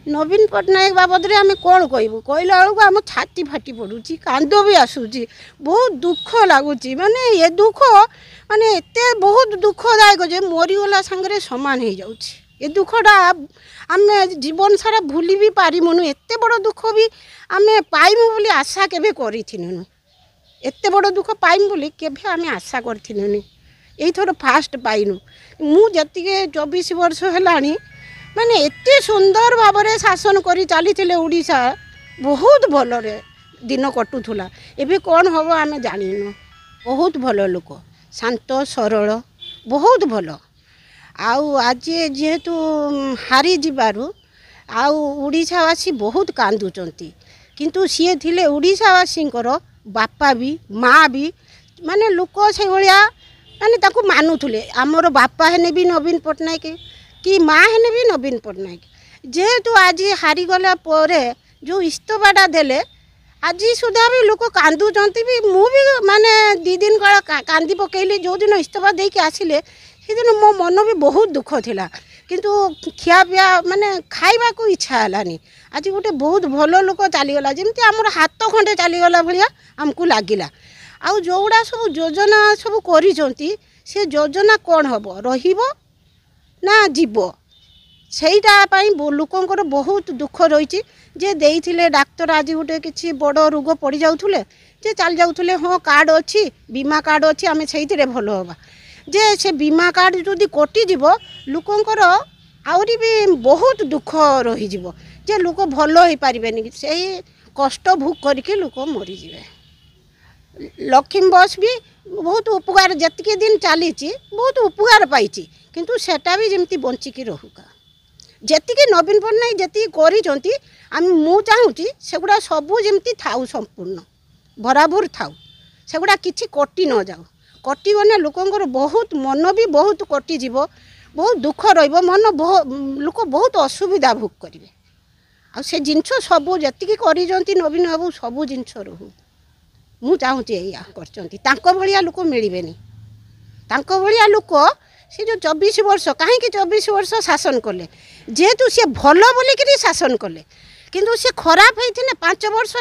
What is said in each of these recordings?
नवीन पट्टनायक बाबद रे आम कौन कहूँ कहला बेलू आम छाती फाटी पड़ुची कांद भी आसूची बहुत दुख लगुच माने ये दुख माने एते बहुत दुखदायक जे मरीगला सांगे सामान हो जाऊँ ये दुखटा आम जीवन सारा भूली भी पारिमुनु एते बड़ दुख भी आम पाइमु बोली आशा केबे करिथिनुनु एते बड़ दुख पाइमु बोली केबे आम आशा करथिनुनु एथर फास्ट पाइनु मु जतिके 24 वर्ष हेलानी माने एते सुंदर भाव में शासन करी चली ओडिशा बहुत भलरे दिन कटुला एबे कौन हम आम जानिनु बहुत भल लोक शांत सरल बहुत भल आउ आज जेहेतु हारी जीवारु आउ ओडिशावासी बहुत कांदुचंती किंतु सी थिले ओडिशावासींकर बापा भी माँ भी माने लोक से भलिया माने ताकू मानुथुले आमर बापा हेने भी नवीन पट्टनायक कि माँ हेने भी नवीन पट्टनायक जेहेतु आज हारीगला जो इस्तफाटा देले आज सुधा भी लोक कांदुचंती भी मु भी माने 2 दिन काल कांदी पकेली जो दिन इस्तफा देके आसिले से दिन मो मन भी बहुत दुख थिला किंतु खिया पिया माने खाइबा को इच्छा हलानी आज गोटे बहुत भल लोक चलीगला जमी आमर हाथ खंडे चलीगला भाया आमको लगिला आउ जोड़ा सब योजना सब करिसंती से योजना कौन हम रहिबो ना जीव सेटा लोकंर बहुत दुख रही जे देइथिले डाक्तर आज गोटे किसी बड़ रोग पड़ जाऊे जे चल जाऊे हाँ कार्ड अच्छी बीमा कार्ड अच्छी आम से भल हाँ जे से बीमा कार्ड जदि कटिज लोकंर आहरी भी बहुत दुख रही जे लोक भल हो पारे से कष्ट भोग करके लोक मरीजे लक्ष्मी बस भी बहुत उपकार जतके दिन चली बहुत उपकार पाई किंतु सेटा भी जमती बंचिकी रहुका जेतिकी नवीन पट्टनायक जेतिकी करिसंती मु चाहूँगी सेगुड़ा सबू जमती थाउ संपूर्ण बराबर थाउ सेगुड़ा किछि कटि न जाऊ कटि गने लोकंकर बहुत मन भी बहुत कटिज बहुत दुख रहिबो मन लोक बहुत असुविधा भोग करेंगे आ से जिनस सबू जेतिकी करिसंती नवीन बाबू सबू जिनस रहू मु चाहूँगी या कर लोक मिलबेनी भाया लोक से जो 24 वर्ष कहीं 24 वर्ष शासन कले जेहेतु सी भल बोलिकी शासन कले किंतु सी खराब होते 5 वर्ष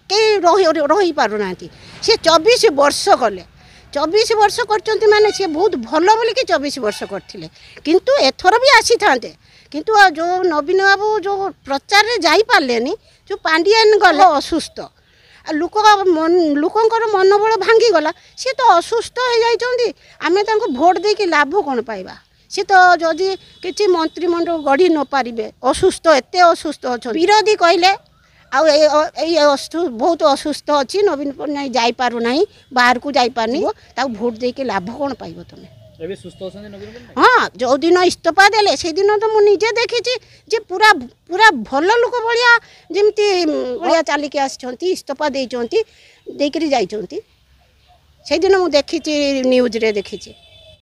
कहीं रही पारना सी 24 वर्ष कले 24 वर्ष कर माने सी बहुत भल बोलिकी 24 वर्ष करते किंतु एथर भी आसी था किंतु जो नवीन बाबू जो प्रचार में जापारे जो पांडियान गले असुस्थ लोकंर मनोबल भांगीगला सी तो असुस्थ हो जाती आम भोट देके लाभ कौन पाइबा सी तो जदि किसी मंत्रिमंडल गढ़ी न पारे असुस्थ एत असुस्थ अच्छा विरोधी कहले बहुत असुस्थ अच्छी नवीन पट्टनायक जापारना बाहर को जापारनी भोट देके लाभ कौन पाइब तुम्हें हाँ जो दिन इस्तफा देले से दिन तो मुझे देखी पूरा पूरा भल लोक भाया जमती भाया चलिके आसी इस्तफा देकर से दिन मुझे देखी न्यूज रे देखी।